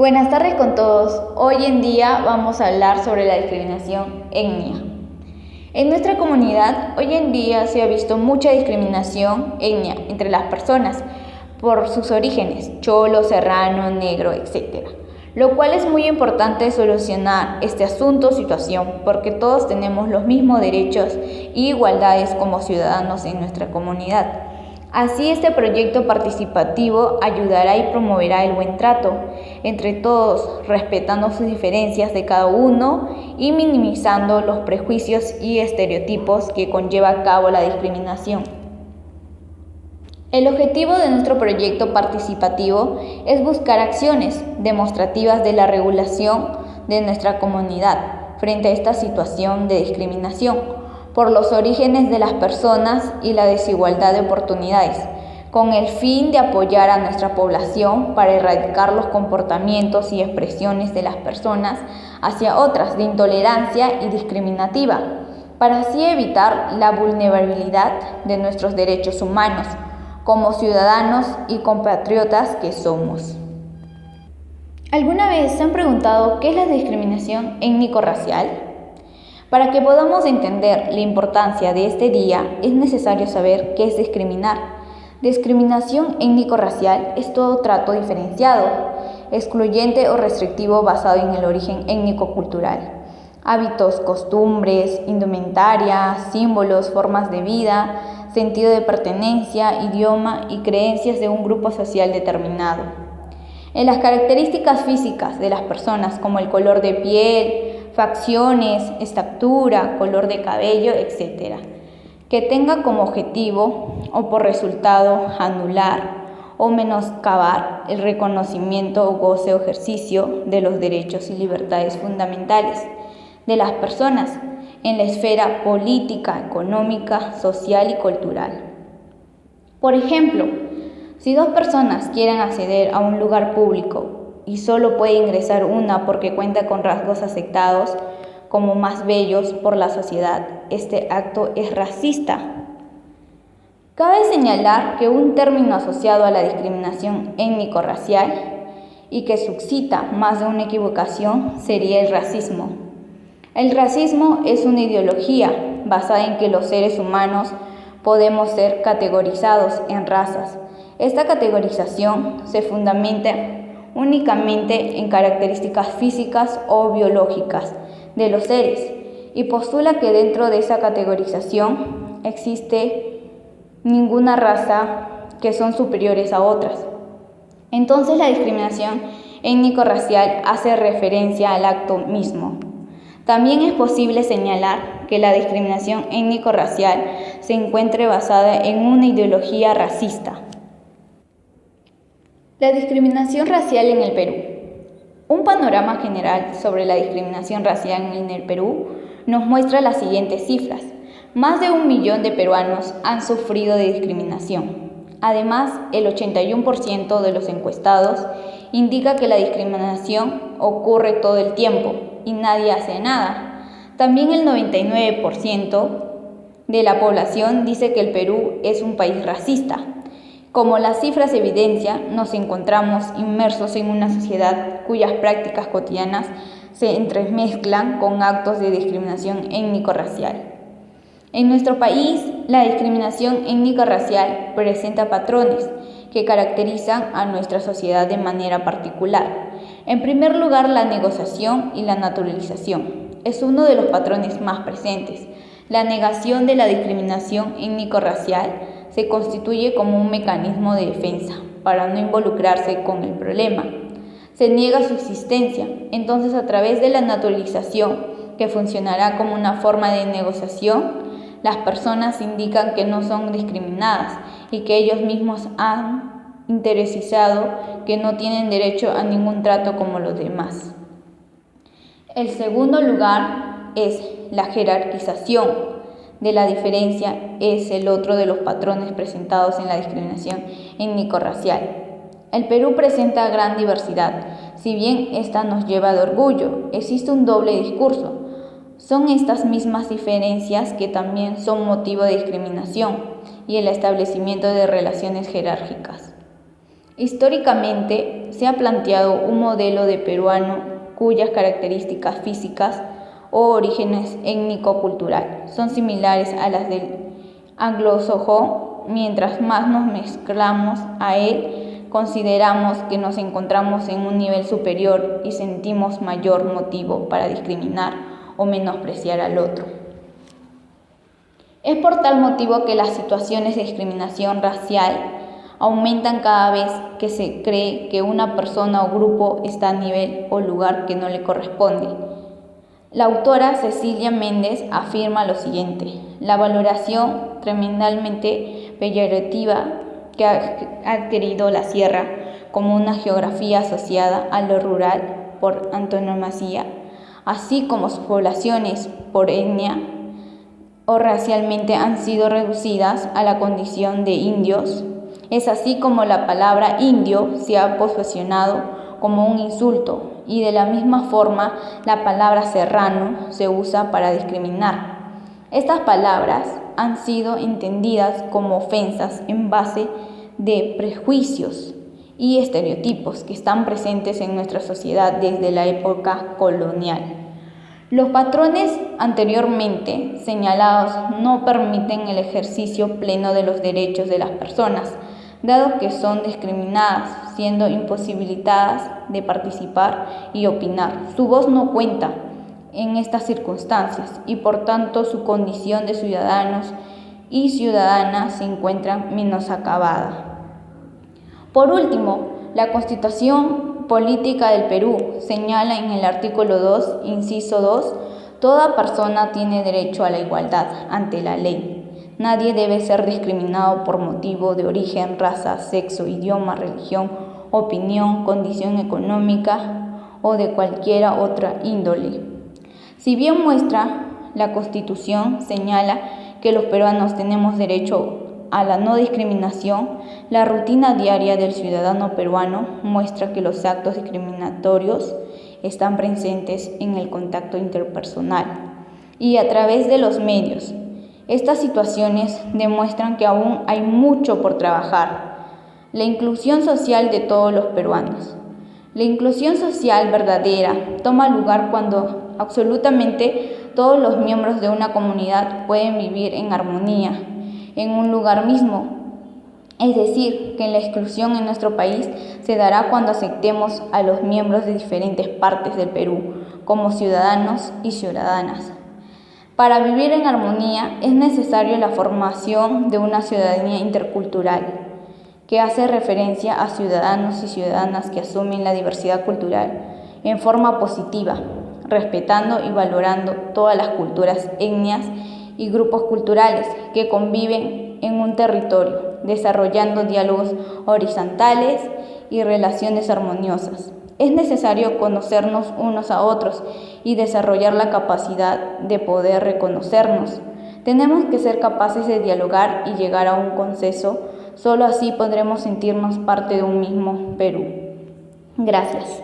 Buenas tardes con todos. Hoy en día vamos a hablar sobre la discriminación étnica. En nuestra comunidad, hoy en día se ha visto mucha discriminación étnica entre las personas por sus orígenes, cholo, serrano, negro, etc. Lo cual es muy importante solucionar este asunto o situación porque todos tenemos los mismos derechos y igualdades como ciudadanos en nuestra comunidad. Así, este proyecto participativo ayudará y promoverá el buen trato entre todos, respetando sus diferencias de cada uno y minimizando los prejuicios y estereotipos que conlleva a cabo la discriminación. El objetivo de nuestro proyecto participativo es buscar acciones demostrativas de la regulación de nuestra comunidad frente a esta situación de discriminación por los orígenes de las personas y la desigualdad de oportunidades, con el fin de apoyar a nuestra población para erradicar los comportamientos y expresiones de las personas hacia otras de intolerancia y discriminativa, para así evitar la vulnerabilidad de nuestros derechos humanos como ciudadanos y compatriotas que somos. ¿Alguna vez se han preguntado qué es la discriminación étnico-racial? Para que podamos entender la importancia de este día, es necesario saber qué es discriminar. Discriminación étnico-racial es todo trato diferenciado, excluyente o restrictivo basado en el origen étnico-cultural. Hábitos, costumbres, indumentaria, símbolos, formas de vida, sentido de pertenencia, idioma y creencias de un grupo social determinado. En las características físicas de las personas como el color de piel, facciones, estatura, color de cabello, etc., que tenga como objetivo o por resultado anular o menoscabar el reconocimiento o goce o ejercicio de los derechos y libertades fundamentales de las personas en la esfera política, económica, social y cultural. Por ejemplo, si dos personas quieren acceder a un lugar público y solo puede ingresar una porque cuenta con rasgos aceptados como más bellos por la sociedad, este acto es racista. Cabe señalar que un término asociado a la discriminación étnico-racial y que suscita más de una equivocación sería el racismo. El racismo es una ideología basada en que los seres humanos podemos ser categorizados en razas. Esta categorización se fundamenta únicamente en características físicas o biológicas de los seres y postula que dentro de esa categorización existe ninguna raza que son superiores a otras. Entonces la discriminación étnico-racial hace referencia al acto mismo. También es posible señalar que la discriminación étnico-racial se encuentre basada en una ideología racista. La discriminación racial en el Perú. Un panorama general sobre la discriminación racial en el Perú nos muestra las siguientes cifras. Más de 1 millón de peruanos han sufrido de discriminación. Además, el 81% de los encuestados indica que la discriminación ocurre todo el tiempo y nadie hace nada. También el 99% de la población dice que el Perú es un país racista. Como las cifras evidencian, nos encontramos inmersos en una sociedad cuyas prácticas cotidianas se entremezclan con actos de discriminación étnico-racial. En nuestro país, la discriminación étnico-racial presenta patrones que caracterizan a nuestra sociedad de manera particular. En primer lugar, la negociación y la naturalización es uno de los patrones más presentes. La negación de la discriminación étnico-racial se constituye como un mecanismo de defensa para no involucrarse con el problema. Se niega su existencia, entonces a través de la naturalización, que funcionará como una forma de negociación, las personas indican que no son discriminadas y que ellos mismos han interiorizado que no tienen derecho a ningún trato como los demás. El segundo lugar es la jerarquización de la diferencia, es el otro de los patrones presentados en la discriminación étnico-racial. El Perú presenta gran diversidad, si bien esta nos lleva de orgullo, existe un doble discurso. Son estas mismas diferencias que también son motivo de discriminación y el establecimiento de relaciones jerárquicas. Históricamente se ha planteado un modelo de peruano cuyas características físicas o orígenes étnico-cultural son similares a las del anglosajón. Mientras más nos mezclamos a él, consideramos que nos encontramos en un nivel superior y sentimos mayor motivo para discriminar o menospreciar al otro. Es por tal motivo que las situaciones de discriminación racial aumentan cada vez que se cree que una persona o grupo está a nivel o lugar que no le corresponde. La autora Cecilia Méndez afirma lo siguiente: la valoración tremendamente peyorativa que ha adquirido la sierra como una geografía asociada a lo rural por antonomasia, así como sus poblaciones por etnia o racialmente han sido reducidas a la condición de indios. Es así como la palabra indio se ha posicionado como un insulto y de la misma forma la palabra serrano se usa para discriminar. Estas palabras han sido entendidas como ofensas en base de prejuicios y estereotipos que están presentes en nuestra sociedad desde la época colonial. Los patrones anteriormente señalados no permiten el ejercicio pleno de los derechos de las personas, dado que son discriminadas, siendo imposibilitadas de participar y opinar. Su voz no cuenta en estas circunstancias y por tanto su condición de ciudadanos y ciudadanas se encuentra menoscabada. Por último, la Constitución Política del Perú señala en el artículo 2, inciso 2, toda persona tiene derecho a la igualdad ante la ley. Nadie debe ser discriminado por motivo de origen, raza, sexo, idioma, religión, opinión, condición económica o de cualquiera otra índole. Si bien la Constitución señala que los peruanos tenemos derecho a la no discriminación, la rutina diaria del ciudadano peruano muestra que los actos discriminatorios están presentes en el contacto interpersonal y a través de los medios. Estas situaciones demuestran que aún hay mucho por trabajar. La inclusión social de todos los peruanos. La inclusión social verdadera toma lugar cuando absolutamente todos los miembros de una comunidad pueden vivir en armonía, en un lugar mismo. Es decir, que la exclusión en nuestro país se dará cuando aceptemos a los miembros de diferentes partes del Perú como ciudadanos y ciudadanas. Para vivir en armonía es necesario la formación de una ciudadanía intercultural, que hace referencia a ciudadanos y ciudadanas que asumen la diversidad cultural en forma positiva, respetando y valorando todas las culturas, etnias y grupos culturales que conviven en un territorio, desarrollando diálogos horizontales y relaciones armoniosas. Es necesario conocernos unos a otros y desarrollar la capacidad de poder reconocernos. Tenemos que ser capaces de dialogar y llegar a un consenso. Solo así podremos sentirnos parte de un mismo Perú. Gracias.